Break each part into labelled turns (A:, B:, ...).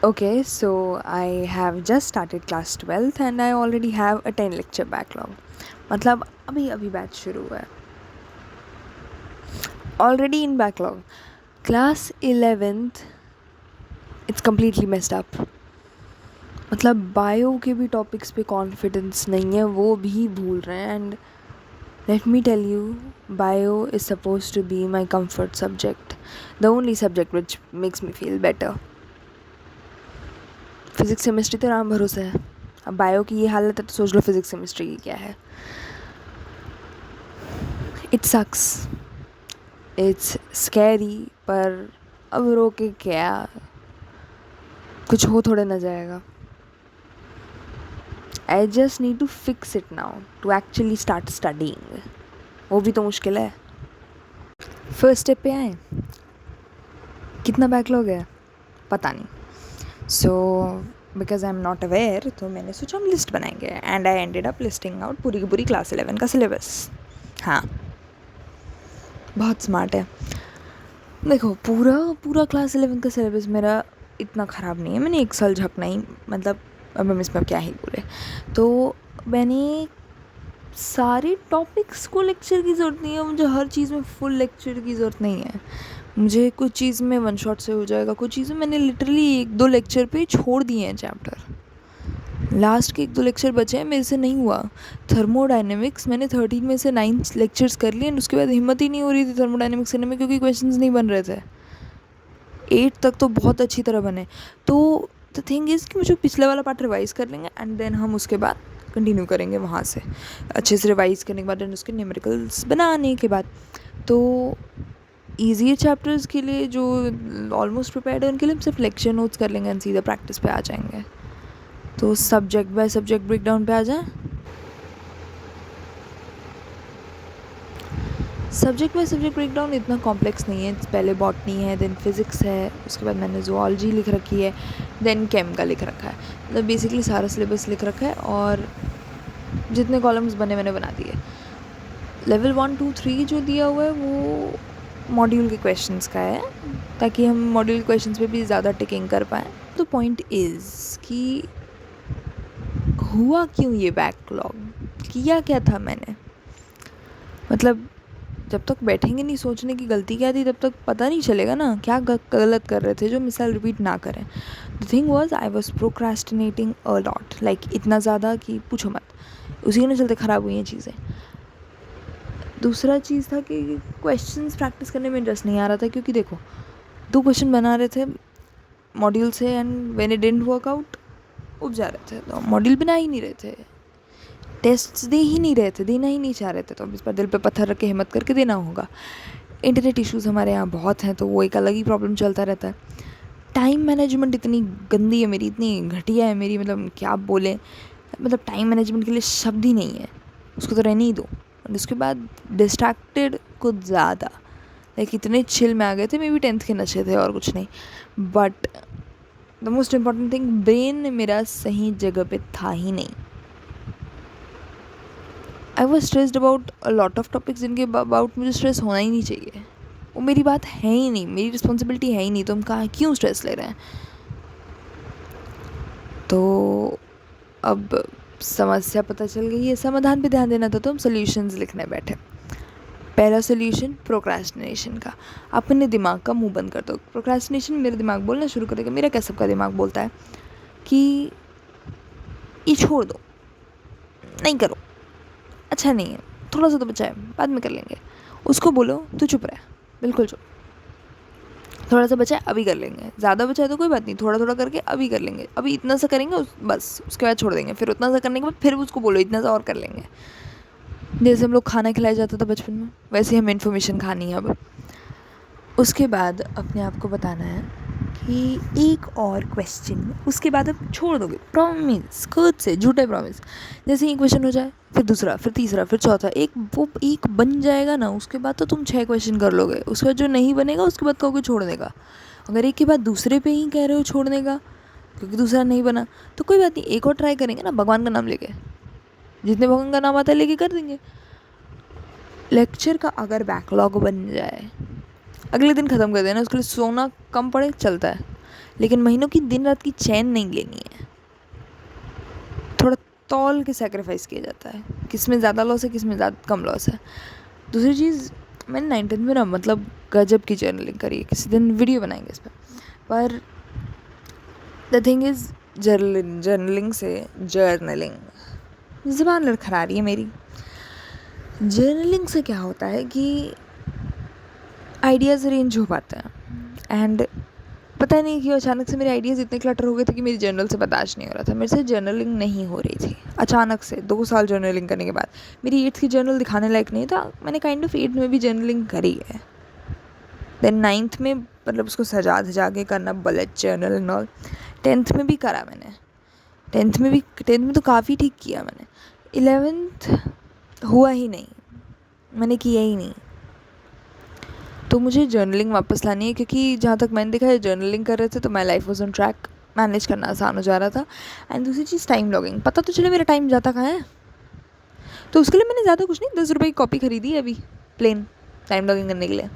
A: Okay, so I have just started class 12th and I already have a 10 lecture backlog. मतलब अभी अभी batch शुरू हुआ है. Already in backlog. Class 11th, it's completely messed up. मतलब bio के भी टॉपिक्स पे कॉन्फिडेंस नहीं है, वो भी भूल रहे हैं. And let me tell you, bio is suppose to be my comfort subject, the only subject which makes me feel better. Physics chemistry तो राम भरोसे है. अब बायो की ये हालत है तो सोच लो फिज़िक्स केमिस्ट्री की क्या है. इट सक्स, इट्स स्कैरी, पर अब रो के क्या, कुछ हो थोड़े ना जाएगा. I just need to fix it now to actually start studying. वो भी तो मुश्किल है. फर्स्ट स्टेप पे आए, कितना बैकलॉग है पता नहीं. So because I am not aware, तो मैंने सोचा हम लिस्ट बनाएंगे. And I ended up listing out पूरी की पूरी क्लास 11 का सिलेबस. हाँ, बहुत स्मार्ट है. देखो, पूरा पूरा क्लास 11 का सिलेबस मेरा इतना ख़राब नहीं है. मैंने एक साल झपना ही, मतलब अब हम इसमें क्या ही बोले. तो मैंने सारे टॉपिक्स को लेक्चर की ज़रूरत नहीं है. मुझे हर चीज़ में फुल लेक्चर की ज़रूरत नहीं है. मुझे कुछ चीज़ में वन शॉट से हो जाएगा, कुछ चीज़ें मैंने लिटरली 1-2 लेक्चर पे छोड़ दिए हैं चैप्टर. लास्ट के 1-2 लेक्चर बचे हैं, मेरे से नहीं हुआ. थर्मोडाइनमिक्स मैंने 13 में से 9 लेक्चर्स कर लिए एंड उसके बाद हिम्मत ही नहीं हो रही थी थर्मोडाइनमिक्स करने में, क्योंकि क्वेश्चंस नहीं बन रहे थे. 8 तक तो बहुत अच्छी तरह बने. तो द थिंग इज़ कि मुझे पिछले वाला पार्ट रिवाइज़ कर लेंगे एंड देन हम उसके बाद कंटिन्यू करेंगे वहाँ से. अच्छे से रिवाइज़ करने के बाद एंड उसके न्यूमेरिकल्स बनाने के बाद. तो ईजी चैप्टर्स के लिए जो ऑलमोस्ट प्रिपेयर्ड है उनके लिए हम सिर्फ लेक्चर नोट्स कर लेंगे एंड सीधा प्रैक्टिस पे आ जाएंगे. तो सब्जेक्ट बाय सब्जेक्ट ब्रेकडाउन पे आ जाए. सब्जेक्ट बाय सब्जेक्ट ब्रेकडाउन इतना कॉम्प्लेक्स नहीं है. पहले बॉटनी है, देन फिज़िक्स है, उसके बाद मैंने ज़ूलॉजी लिख रखी है, देन केम का लिख रखा है. मतलब बेसिकली सारा सिलेबस लिख रखा है और जितने कॉलम्स बने मैंने बना दिए. लेवल 1, 2, 3 जो दिया हुआ है वो मॉड्यूल के क्वेश्चंस का है, ताकि हम मॉड्यूल क्वेश्चंस पे भी ज़्यादा टिकिंग कर पाएँ. तो पॉइंट इज़ कि हुआ क्यों ये बैकलॉग, किया क्या था मैंने. मतलब जब तक बैठेंगे नहीं सोचने की गलती क्या थी, तब तक पता नहीं चलेगा ना क्या गलत कर रहे थे, जो मिसाल रिपीट ना करें. The thing was I was procrastinating a lot, like इतना ज़्यादा कि पूछो मत. उसी के चलते ख़राब हुई हैं चीज़ें. दूसरा चीज़ था कि क्वेश्चंस प्रैक्टिस करने में इंटरेस्ट नहीं आ रहा था, क्योंकि देखो 2 क्वेश्चन बना रहे थे मॉड्यूल से and when it didn't work out उब जा रहे थे. तो मॉड्यूल बना ही नहीं रहे थे, टेस्ट्स दे ही नहीं रहे थे, देना ही नहीं चाह रहे थे. तो अब इस पर दिल पे पत्थर रख के हिम्मत करके देना होगा. इंटरनेट इश्यूज़ हमारे यहाँ बहुत हैं, तो वो एक अलग ही प्रॉब्लम चलता रहता है. टाइम मैनेजमेंट इतनी गंदी है मेरी, इतनी घटिया है मेरी, मतलब क्या बोलें. मतलब टाइम मैनेजमेंट के लिए शब्द ही नहीं है, उसको तो रहने ही दो. और उसके बाद डिस्ट्रैक्टेड कुछ ज़्यादा, लाइक इतने चिल में आ गए थे, मे बी 10th के नशे थे और कुछ नहीं. But the most important thing, brain मेरा सही जगह पे था ही नहीं. I was stressed about a lot of topics जिनके अबाउट मुझे स्ट्रेस होना ही नहीं चाहिए. वो मेरी बात है ही नहीं, मेरी रिस्पॉन्सिबिलिटी है ही नहीं, तो हम कहाँ क्यों स्ट्रेस ले रहे हैं. तो अब समस्या पता चल गई है, समाधान पे ध्यान देना था, तो हम सोल्यूशंस लिखने बैठे. पहला सोल्यूशन प्रोक्रास्टिनेशन का. अपने दिमाग का मुंह बंद कर दो. प्रोक्रास्टिनेशन मेरा दिमाग बोलना शुरू करेगा, मेरा क्या सबका दिमाग बोलता है कि ये छोड़ दो, नहीं करो, अच्छा नहीं है, थोड़ा सा तो बचा है, बाद में कर लेंगे. उसको बोलो तो चुप रहे, बिल्कुल चुप. थोड़ा सा बचा है अभी कर लेंगे, ज़्यादा बचा है तो कोई बात नहीं, थोड़ा थोड़ा करके अभी कर लेंगे, अभी इतना सा करेंगे बस, उसके बाद छोड़ देंगे. फिर उतना सा करने के बाद फिर उसको बोलो इतना सा और कर लेंगे. जैसे हम लोग खाना खिलाया जाता था बचपन में, वैसे ही हमें इन्फॉर्मेशन खानी है अब. उसके बाद अपने आप को बताना है कि एक और क्वेश्चन, उसके बाद आप छोड़ दोगे. प्रॉमिस खुद से, झूठे प्रॉमिस. जैसे ही क्वेश्चन हो जाए, फिर दूसरा, फिर तीसरा, फिर चौथा, एक वो एक बन जाएगा ना, उसके बाद तो तुम 6 क्वेश्चन कर लोगे. उसके बाद जो नहीं बनेगा उसके बाद कहोगे छोड़ने का. अगर एक के बाद दूसरे पे ही कह रहे हो छोड़ने का क्योंकि दूसरा नहीं बना, तो कोई बात नहीं, एक और ट्राई करेंगे ना, भगवान का नाम लेके. जितने भगवान का नाम आता है लेके कर देंगे. लेक्चर का अगर बैकलॉग बन जाए, अगले दिन ख़त्म कर देना, उसके लिए सोना कम पड़े चलता है. लेकिन महीनों की दिन रात की चैन नहीं लेनी है। थोड़ा तौल के सेक्रीफाइस किया जाता है, किस में ज़्यादा लॉस है, किस में ज़्यादा कम लॉस है। दूसरी चीज़, मैंने 9th में ना मतलब गजब की जर्नलिंग करी है, किसी दिन वीडियो बनाएंगे इस पर द थिंग इज़ जर्नलिंग ज़बान लड़खड़ा रही है मेरी। जर्नलिंग से क्या होता है कि आइडियाज़ अरेंज हो पाते हैं, एंड पता नहीं क्यों अचानक से मेरे आइडियाज़ इतने क्लटर हो गए थे कि मेरी जर्नल से बर्दाश्त नहीं हो रहा था। मेरे से जर्नलिंग नहीं हो रही थी अचानक से। 2 साल जर्नलिंग करने के बाद मेरी 8th की जर्नल दिखाने लायक नहीं था। मैंने काइंड ऑफ 8th में भी जर्नलिंग करी है, देन 9th में मतलब उसको सजा धजा के करना, bullet journal and all. 10th में भी करा मैंने, 10th में तो काफ़ी ठीक किया मैंने। 11th हुआ ही नहीं, मैंने किया ही नहीं। तो मुझे जर्नलिंग वापस लानी है, क्योंकि जहाँ तक मैंने देखा है जर्नलिंग कर रहे थे तो my life was on track, manage करना आसान हो जा रहा था। एंड दूसरी चीज़ टाइम लॉगिंग, पता तो चले मेरा टाइम जाता कहाँ है। तो उसके लिए मैंने ज़्यादा कुछ नहीं, 10 रुपये की कॉपी खरीदी है अभी प्लेन टाइम लॉगिंग करने के लिए।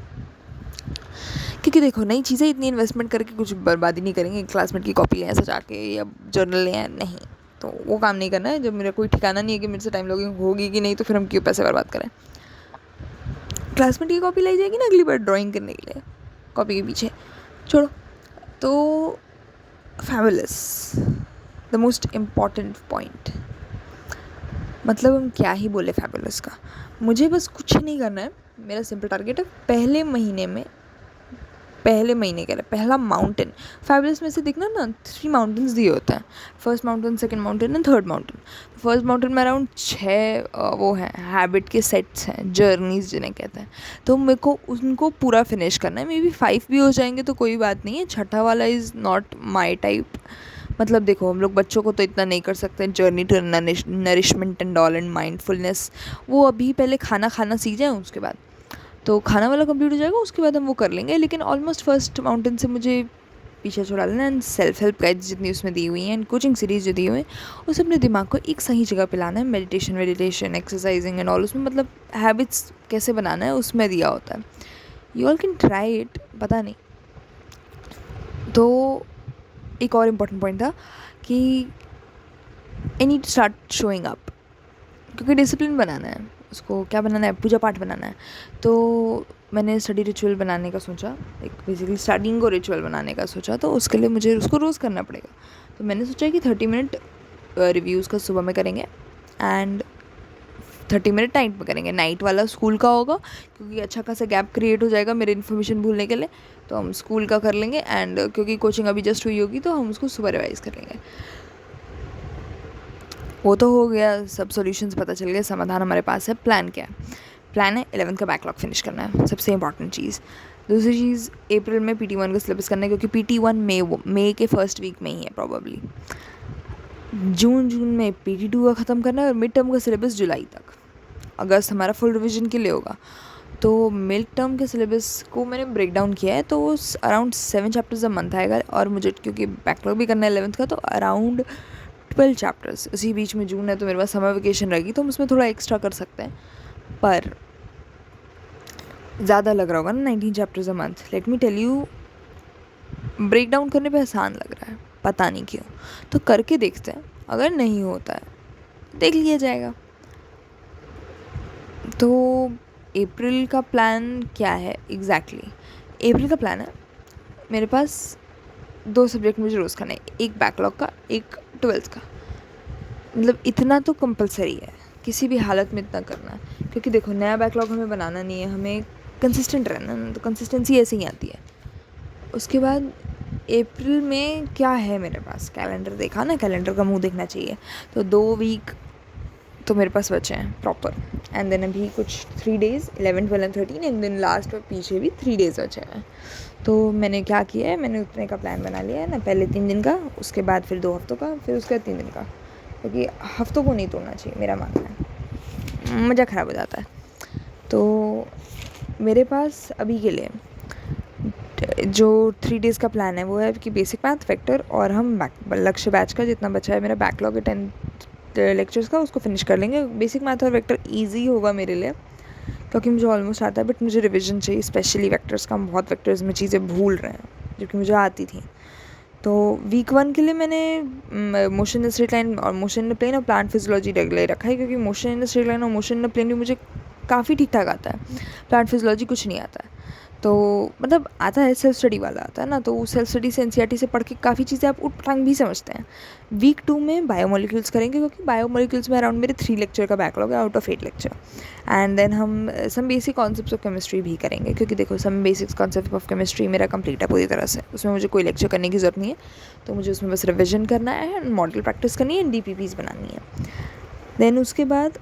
A: क्योंकि देखो नई चीज़ें इतनी इन्वेस्टमेंट करके कुछ बर्बादी नहीं करेंगे, क्लासमेट की कॉपी लें सजा के या जर्नल लें, नहीं, तो वो काम नहीं करना है। जब मेरा कोई ठिकाना नहीं है कि मेरे से टाइम लॉगिंग होगी कि नहीं, तो फिर हम क्यों पैसे बर्बाद करें। क्लासमेट की कॉपी लाई जाएगी ना अगली बार ड्राइंग करने के लिए, कॉपी के पीछे छोड़ो। तो fabulous, the most important point, मतलब हम क्या ही बोले फैबुलस का। मुझे बस कुछ नहीं करना है, मेरा सिंपल टारगेट है पहले महीने के लिए पहला माउंटेन। फैबुलस में से देखना ना 3 माउंटेन्स दिए होते हैं, first mountain, second mountain and third mountain. First mountain में अराउंड 6 वो हैं हैबिट के सेट्स हैं, जर्नीज जिन्हें कहते हैं। तो मेरे को उनको पूरा फिनिश करना है। मे बी 5 भी हो जाएंगे तो कोई बात नहीं है, छठा वाला इज़ नॉट माई टाइप। मतलब देखो हम लोग बच्चों को तो इतना नहीं कर सकते, journey to nourishment and all and mindfulness, वो अभी पहले खाना खाना सीख जाए, उसके बाद तो खाना वाला कंप्लीट हो जाएगा, उसके बाद हम वो कर लेंगे। लेकिन ऑलमोस्ट फर्स्ट माउंटेन से मुझे पीछे छुड़ा लेना। एंड सेल्फ हेल्प गाइड्स जितनी उसमें दी हुई हैं एंड कोचिंग सीरीज़ जो दी हुई है, उसे अपने दिमाग को एक सही जगह पे लाना है। मेडिटेशन एक्सरसाइजिंग एंड ऑल, उसमें मतलब हैबिट्स कैसे बनाना है उसमें दिया होता है। You all can try it, पता नहीं। तो एक और इम्पॉर्टेंट पॉइंट था कि I need to start showing up, क्योंकि डिसिप्लिन बनाना है। उसको क्या बनाना है, पूजा पाठ बनाना है। तो मैंने स्टडी रिचुअल बनाने का सोचा, एक बेसिकली स्टडिंग को रिचुअल बनाने का सोचा। तो उसके लिए मुझे उसको रोज़ करना पड़ेगा। तो मैंने सोचा कि 30 मिनट रिव्यूज़ का सुबह में करेंगे एंड 30 मिनट नाइट में करेंगे। नाइट वाला स्कूल का होगा, क्योंकि अच्छा खासा गैप क्रिएट हो जाएगा मेरे इन्फॉर्मेशन भूलने के लिए। तो हम स्कूल का कर लेंगे, एंड क्योंकि कोचिंग अभी जस्ट हुई होगी तो हम उसको सुबह रिवाइज़ कर लेंगे। वो तो हो गया, सब सॉल्यूशंस पता चल गए, समाधान हमारे पास है। प्लान क्या है? प्लान है 11th का बैकलॉग फिनिश करना है, सबसे इंपॉर्टेंट चीज़। दूसरी चीज़, अप्रैल में PT1 का सिलेबस करना है, क्योंकि PT1 मई के फर्स्ट वीक में ही है प्रॉबली। जून में PT2 का ख़त्म करना है, और मिड टर्म का सिलेबस जुलाई तक। अगस्त हमारा फुल रिविजन के लिए होगा। तो मिड टर्म के सिलेबस को मैंने ब्रेक डाउन किया है, तो अराउंड 7 चैप्टर्स अ मंथ आएगा। और मुझे क्योंकि बैकलॉग भी करना है 11th का, तो अराउंड 12 चैप्टर्स। उसी बीच में जून है तो मेरे पास समर वेकेशन रहेगी, तो हम उसमें थोड़ा एक्स्ट्रा कर सकते हैं। पर ज़्यादा लग रहा होगा ना 19 chapters a month. Let me tell you, break down करने पे आसान लग रहा है, पता नहीं क्यों। तो करके देखते हैं, अगर नहीं होता है देख लिया जाएगा। तो अप्रैल का प्लान क्या है एग्जैक्टली? अप्रैल का प्लान है, मेरे पास 2 सब्जेक्ट मुझे रोज़ करना है, एक बैकलॉग का, एक 12th का। मतलब इतना तो कंपलसरी है, किसी भी हालत में इतना करना है। क्योंकि देखो नया बैकलॉग हमें बनाना नहीं है, हमें कंसिस्टेंट रहना है, तो कंसिस्टेंसी ऐसे ही आती है। उसके बाद अप्रैल में क्या है मेरे पास, कैलेंडर देखा ना, कैलेंडर का मुंह देखना चाहिए। तो 2 वीक तो मेरे पास बचे हैं प्रॉपर, एंड देन अभी कुछ 3 days 11, 12 and 13, and then last में पीछे भी 3 डेज़ बचे हैं। तो मैंने क्या किया है, मैंने उतने का प्लान बना लिया है ना, पहले 3 दिन का, उसके बाद फिर 2 हफ्तों का, फिर उसके बाद 3 दिन का। क्योंकि हफ्तों को नहीं तोड़ना चाहिए, मेरा मानना है, मज़ा ख़राब हो जाता है। तो मेरे पास अभी के लिए जो 3 डेज़ का प्लान है वो है कि बेसिक मैथ, वेक्टर, और हम लक्ष्य बैच का जितना बचा है मेरा बैकलॉग है 10 लेक्चर्स का, उसको फिनिश कर लेंगे। बेसिक मैथ और वेक्टर ईजी होगा मेरे लिए, क्योंकि मुझे ऑलमोस्ट आता है, बट मुझे रिविजन चाहिए, स्पेशली वेक्टर्स का। हम बहुत वेक्टर्स में चीज़ें भूल रहे हैं, जो कि मुझे आती थी। तो वीक 1 के लिए मैंने मोशन इन स्ट्रेट लाइन और मोशन इन प्लेन और प्लांट फिजियोलॉजी ले रखा है, क्योंकि मोशन इन स्ट्रेट लाइन और मोशन इन प्लेन भी मुझे काफ़ी ठीक ठाक आता है, प्लांट फिजियोलॉजी कुछ नहीं आता है। तो मतलब आता है, सेल्फ स्टडी वाला आता है ना, तो सेल्फ स्टडी से एनसीईआरटी से पढ़ के काफ़ी चीज़ें आप उठ पटांग भी समझते हैं। वीक 2 में बायोमोलिक्यूल्स करेंगे, क्योंकि बायोमोलिक्यूल्स में अराउंड मेरे 3 लेक्चर का बैकलॉग है out of 8 lecture. And then हम some basic concepts of chemistry भी करेंगे, क्योंकि देखो some basics concept of chemistry मेरा कंप्लीट है पूरी तरह से, उसमें मुझे कोई लेक्चर करने की ज़रूरत नहीं है, तो मुझे उसमें बस रिविजन करना है, मॉडल प्रैक्टिस करनी है, DPPs बनानी है। देन उसके बाद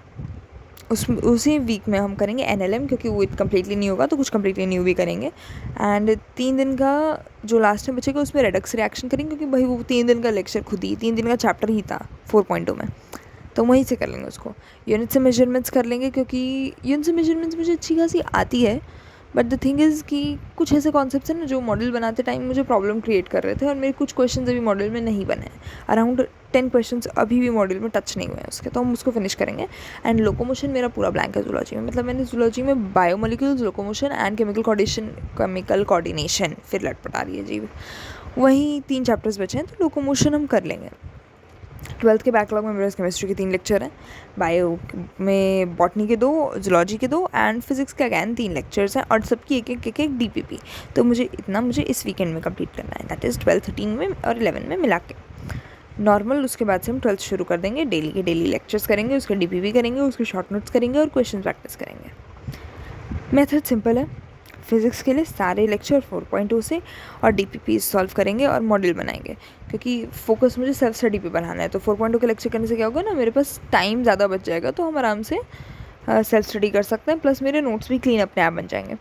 A: उसी वीक में हम करेंगे NLM, क्योंकि वो कम्प्लीटली नहीं होगा तो कुछ कम्प्लीटली न्यू भी करेंगे। एंड 3 दिन का जो लास्ट में बचेगा उसमें रेडक्स रिएक्शन करेंगे, क्योंकि भाई वो 3 दिन का लेक्चर खुद ही 3 दिन का चैप्टर ही था 4.2 में, तो वहीं से कर लेंगे उसको। यूनिट से मेजरमेंट्स कर लेंगे, क्योंकि यूनिट से मेजरमेंट्स मुझे अच्छी खासी आती है, बट द थिंग इज़ कि कुछ ऐसे कॉन्सेप्ट्स हैं ना जो मॉडल बनाते टाइम मुझे प्रॉब्लम क्रिएट कर रहे थे, और मेरे कुछ क्वेश्चंस अभी मॉडल में नहीं बने हैं। अराउंड 10 क्वेश्चंस अभी भी मॉडल में टच नहीं हुए हैं उसके, तो हम उसको फिनिश करेंगे। एंड लोकोमोशन मेरा पूरा ब्लैंक है जूलॉजी में, मतलब मैंने जूलॉजी में biomolecules, locomotion and chemical coordination फिर लटपट आ रही है जी, वहीं 3 चैप्टर्स बचे हैं, तो लोकोमोशन हम कर लेंगे। 12th के बैकलॉग में मेरे पास केमिस्ट्री के 3 लेक्चर हैं, बायो में बॉटनी के 2, जूलॉजी के 2 एंड फिजिक्स के अगैन 3 लेक्चर्स हैं, और सबकी एक DPP। तो मुझे इस वीकेंड में कंप्लीट करना है, दैट इज़ 12, 13 में और 11 में मिला के नॉर्मल। उसके बाद से हम 12th शुरू कर देंगे, डेली के डेली लेक्चर्स करेंगे, उसके DPP करेंगे, उसके शॉर्ट नोट्स करेंगे और क्वेश्चन प्रैक्टिस करेंगे। मेथड सिंपल है, फिज़िक्स के लिए सारे लेक्चर 4.2 से और DPP सॉल्व करेंगे और मॉडल बनाएंगे, क्योंकि फोकस मुझे सेल्फ स्टडी पे बनाना है। तो 4.2 के लेक्चर करने से क्या होगा ना, मेरे पास टाइम ज़्यादा बच जाएगा, तो हम आराम से सेल्फ स्टडी कर सकते हैं, प्लस मेरे नोट्स भी क्लीन अपने आप बन जाएंगे।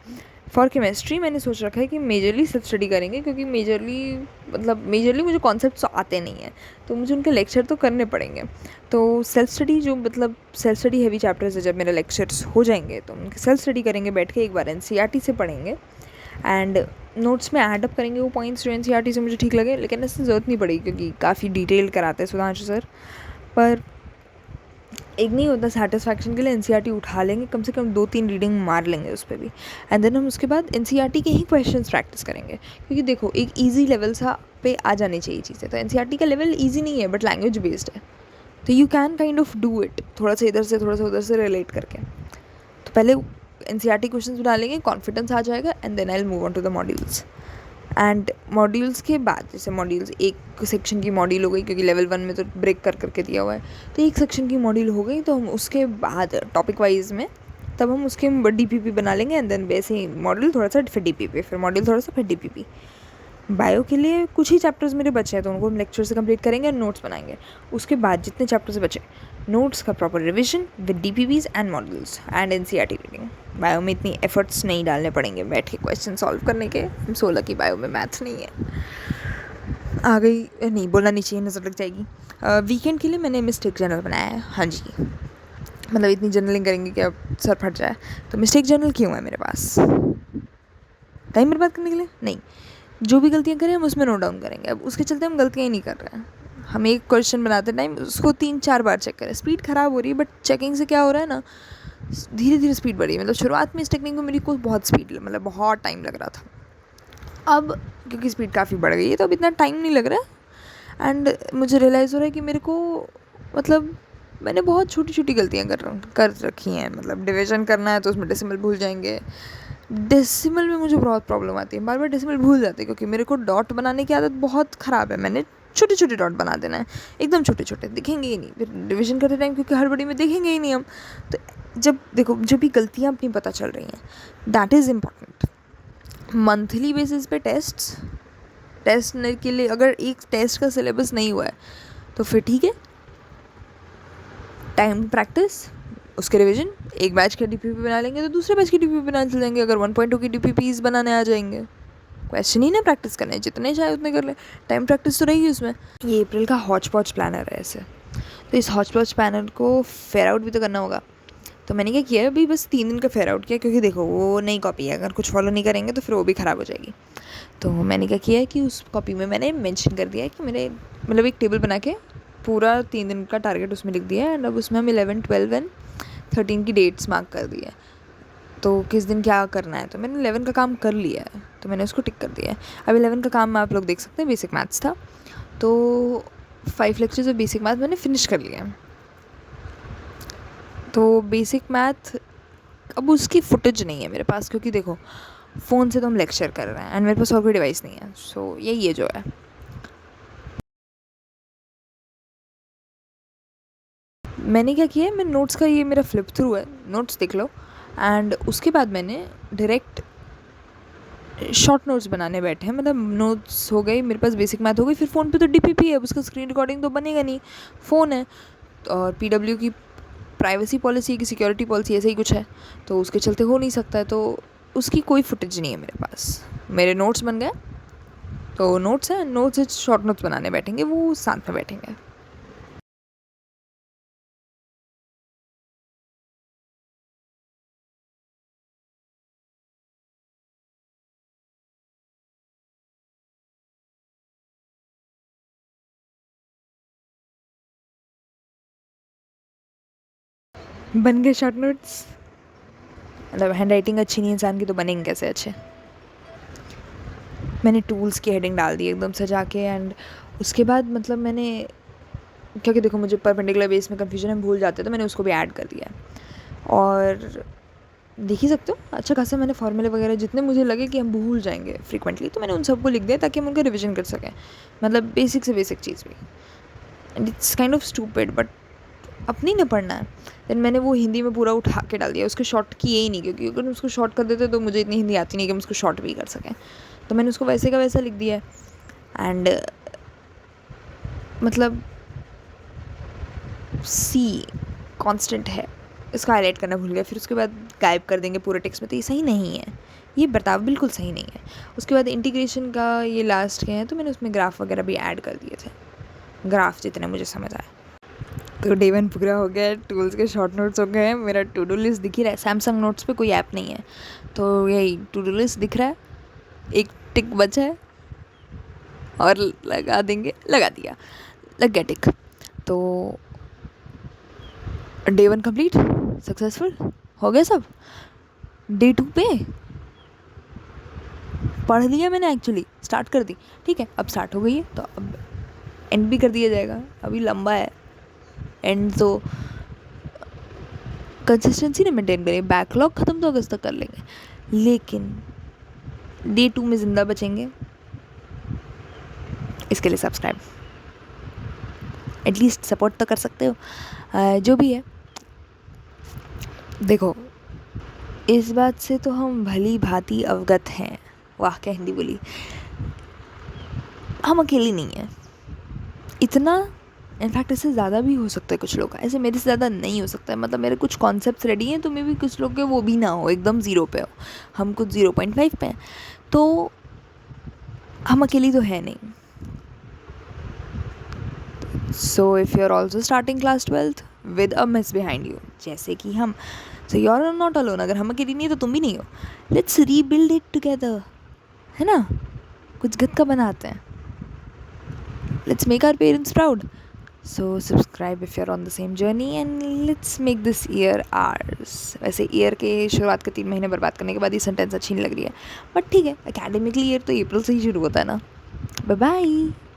A: फॉर केमिस्ट्री मैंने सोच रखा है कि मेजरली सेल्फ स्टडी करेंगे, क्योंकि मेजरली मुझे कॉन्सेप्ट्स आते नहीं हैं, तो मुझे उनके लेक्चर तो करने पड़ेंगे। तो self study self study heavy chapters है, जब मेरे लेक्चर्स हो जाएंगे तो उनकी सेल्फ स्टडी करेंगे, बैठ के एक बार NCERT से पढ़ेंगे एंड नोट्स में ऐड अप करेंगे वो पॉइंट्स जो NCERT से मुझे ठीक लगे। लेकिन इससे ज़रूरत नहीं पड़ेगी, क्योंकि काफ़ी डिटेल कराते हैं सुधांशु सर, पर एक नहीं होता सेटिस्फैक्शन के लिए NCERT उठा लेंगे, कम से कम 2-3 रीडिंग मार लेंगे उस पर भी। एंड देन हम उसके बाद NCERT के ही क्वेश्चंस प्रैक्टिस करेंगे, क्योंकि देखो एक ईजी लेवल सा पे आ जानी चाहिए चीज़ें। तो NCERT का लेवल ईजी नहीं है, बट लैंग्वेज बेस्ड है, तो you can kind of do it, थोड़ा सा इधर से थोड़ा सा उधर से रिलेट करके। तो पहले NCERT क्वेश्चंस बना लेंगे, कॉन्फिडेंस आ जाएगा, and then I will move on to the modules. And modules के बाद, जैसे मॉड्यूल्स एक सेक्शन की मॉड्यूल हो गई, क्योंकि लेवल 1 में तो ब्रेक कर करके दिया हुआ है, तो एक सेक्शन की मॉड्यूल हो गई, तो हम उसके बाद टॉपिक वाइज में तब हम उसके DPP बना लेंगे। एंड देन वैसे ही मॉड्यूल थोड़ा सा, फिर DPP, फिर मॉड्यूल थोड़ा सा, फिर DPP। बायो के लिए कुछ ही चैप्टर्स मेरे बचे हैं, तो उनको हम लेक्चर से कंप्लीट करेंगे और नोट्स बनाएंगे। उसके बाद जितने चैप्टर्स बचे, नोट्स का proper revision with DPPs and modules and NCERT reading. Bio में इतनी एफर्ट्स नहीं डालने पड़ेंगे बैठ के क्वेश्चन सॉल्व करने के। 16 की बायो में मैथ नहीं है, आ गई नहीं, बोलना नहीं चाहिए, नज़र लग जाएगी। वीकेंड के लिए मैंने मिस्टेक जर्नल बनाया है, हाँ जी, मतलब इतनी जर्नलिंग करेंगे कि अब सर फट जाए। तो मिस्टेक जर्नल क्यों है मेरे पास? टाइम बर्बाद करने के लिए नहीं, जो भी गलतियाँ करें हम उसमें नोट डाउन करेंगे। अब उसके चलते हम गलतियाँ ही नहीं कर रहे हैं, हम एक क्वेश्चन बनाते टाइम उसको 3-4 बार चेक करें। स्पीड ख़राब हो रही है, बट चेकिंग से क्या हो रहा है ना, धीरे धीरे स्पीड बढ़ी है। मतलब शुरुआत में इस टेक्निक में मेरी को बहुत स्पीड, मतलब बहुत टाइम लग रहा था। अब क्योंकि स्पीड काफ़ी बढ़ गई है, तो अब इतना टाइम नहीं लग रहा है। एंड मुझे रियलाइज़ हो रहा है कि मेरे को, मतलब मैंने बहुत छोटी छोटी गलतियाँ कर रखी हैं। मतलब डिवीजन करना है तो उसमें डेसिमल भूल जाएंगे, डेसिमल में मुझे बहुत प्रॉब्लम आती है, बार बार डेसिमल भूल जाते हैं, क्योंकि मेरे को डॉट बनाने की आदत बहुत ख़राब है। मैंने छोटे छोटे डॉट बना देना है, एकदम छोटे छोटे, दिखेंगे ही नहीं फिर डिवीजन करते टाइम, क्योंकि हड़बड़ी में देखेंगे ही नहीं हम। तो जब भी गलतियाँ अपनी पता चल रही हैं, that is important. Monthly basis पे टेस्ट के लिए अगर एक टेस्ट का सिलेबस नहीं हुआ है तो फिर ठीक है, टाइम प्रैक्टिस, उसके रिवीजन, एक बैच का DPP बना लेंगे तो दूसरे बैच की DPP बनाने चल जाएंगे। अगर 1.2 की DPPs बनाने आ जाएंगे, क्वेश्चन ही ना प्रैक्टिस करने, जितने चाहे उतने कर ले, टाइम प्रैक्टिस तो रहेगी उसमें। ये अप्रैल का हॉच पॉच प्लानर है ऐसे, तो इस हॉच पॉच प्लानर को फेयर आउट भी तो करना होगा। तो मैंने क्या किया, अभी बस 3 दिन का फेयर आउट किया, क्योंकि देखो वो नई कॉपी है, अगर कुछ फॉलो नहीं करेंगे तो फिर वो भी ख़राब हो जाएगी। तो मैंने क्या किया है कि उस कॉपी में मैंने मेंशन कर दिया है कि मेरे, मतलब एक टेबल बना के पूरा 3 दिन का टारगेट उसमें लिख दिया है। एंड अब उसमें हम 11, 12 एंड 13 की डेट्स मार्क कर दी है। तो किस दिन क्या करना है, तो मैंने 11 का काम कर लिया है, तो मैंने उसको टिक कर दिया है। अब 11 का काम आप लोग देख सकते हैं, बेसिक मैथ्स था, तो 5 लेक्चर्स ऑफ बेसिक मैथ मैंने फिनिश कर लिया है। तो बेसिक मैथ अब उसकी फुटेज नहीं है मेरे पास, क्योंकि देखो फ़ोन से तो हम लेक्चर कर रहे हैं एंड मेरे पास और कोई डिवाइस नहीं है, सो यही है जो है। मैंने क्या किया है, मैं नोट्स का ये मेरा फ्लिप थ्रू है, नोट्स देख लो, एंड उसके बाद मैंने डायरेक्ट शॉर्ट नोट्स बनाने बैठे हैं। मतलब नोट्स हो गई मेरे पास, बेसिक मैथ हो गई, फिर फ़ोन पे तो डीपीपी है, उसका स्क्रीन रिकॉर्डिंग तो बनेगा नहीं, फ़ोन है, और पीडब्ल्यू की प्राइवेसी पॉलिसी की सिक्योरिटी पॉलिसी ऐसे ही कुछ है, तो उसके चलते हो नहीं सकता है, तो उसकी कोई फुटेज नहीं है मेरे पास। मेरे नोट्स बन गए, तो नोट्स हैं, नोट्स से शॉर्ट नोट्स बनाने बैठेंगे, वो साथ में बैठेंगे। बन गए शॉर्ट नोट्स। मतलब हैंड राइटिंग अच्छी नहीं इंसान की, तो बनेंगे कैसे अच्छे। मैंने टूल्स की हेडिंग डाल दी एकदम सजा के, एंड उसके बाद मतलब मैंने, क्योंकि देखो मुझे परपेंडिकुलर बेस में कन्फ्यूजन है, भूल जाते, तो मैंने उसको भी ऐड कर दिया है। और देख ही सकते हो अच्छा खासा मैंने फॉर्मूले वगैरह जितने मुझे लगे कि हम भूल जाएंगे फ्रीक्वेंटली, तो मैंने उन सबको लिख दिया ताकि हम उनका रिविजन कर सकें, मतलब बेसिक से बेसिक चीज़ भी। And it's kind of stupid, but अपनी ना पढ़ना है। देन मैंने वो हिंदी में पूरा उठा के डाल दिया, उसको शॉर्ट किए ही नहीं, क्योंकि अगर उसको शॉर्ट कर देते तो मुझे इतनी हिंदी आती नहीं कि हम उसको शॉर्ट भी कर सकें, तो मैंने उसको वैसे का वैसा लिख दिया है। एंड मतलब सी कांस्टेंट है, इसको हाईलाइट करना भूल गया, फिर उसके बाद गायब कर देंगे पूरे टेक्स्ट में, तो ये सही नहीं है, ये बर्ताव बिल्कुल सही नहीं है। उसके बाद इंटीग्रेशन का ये लास्ट के हैं, तो मैंने उसमें ग्राफ वगैरह भी ऐड कर दिए थे, ग्राफ जितने मुझे समझ आए। तो डे 1 पूरा हो गया है, टूल्स के शॉर्ट नोट्स हो गए हैं, मेरा टू डू लिस्ट दिख ही रहा है। सैमसंग नोट्स पे कोई ऐप नहीं है, तो यही टू डू लिस्ट दिख रहा है, एक टिक बचा है और लगा देंगे, लगा दिया, लग गया टिक। तो डे 1 कंप्लीट, सक्सेसफुल हो गया सब। डे 2 पे पढ़ लिया मैंने, एक्चुअली स्टार्ट कर दी, ठीक है, अब स्टार्ट हो गई है, तो अब एंड भी कर दिया जाएगा, अभी लंबा है एंड, तो कंसिस्टेंसी ना मेंटेन करें, बैकलॉग ख़त्म तो अगस्त तक कर लेंगे, लेकिन डे 2 में ज़िंदा बचेंगे, इसके लिए सब्सक्राइब एटलीस्ट सपोर्ट तो कर सकते हो। जो भी है देखो, इस बात से तो हम भली भांति अवगत हैं, वाह क्या हिंदी बोली, हम अकेली नहीं हैं इतना, इनफैक्ट इससे ज़्यादा भी हो सकता है कुछ लोग का, ऐसे मेरे से ज़्यादा नहीं हो सकता है, मतलब मेरे कुछ कॉन्सेप्ट्स रेडी हैं, तो मे भी कुछ लोग के वो भी ना हो, एकदम 0 पे हो, हम कुछ 0.5 पे हैं, तो हम अकेली तो है नहीं। So if you are also starting class 12th with a miss behind you, जैसे कि हम, so you are not alone, अगर हम अकेली नहीं है तो तुम भी नहीं हो, लेट्स रीबिल्ड इट टुगेदर, है ना, कुछ गद का बनाते हैं, let's make our parents proud. So subscribe if you're on the same journey and let's make this year ours। वैसे ईयर के शुरुआत के 3 महीने बर्बाद करने के बाद ये सेंटेंस अच्छी नहीं लग रही है, बट ठीक है, एकेडमिकली ईयर तो अप्रैल से ही शुरू होता है ना। Bye bye.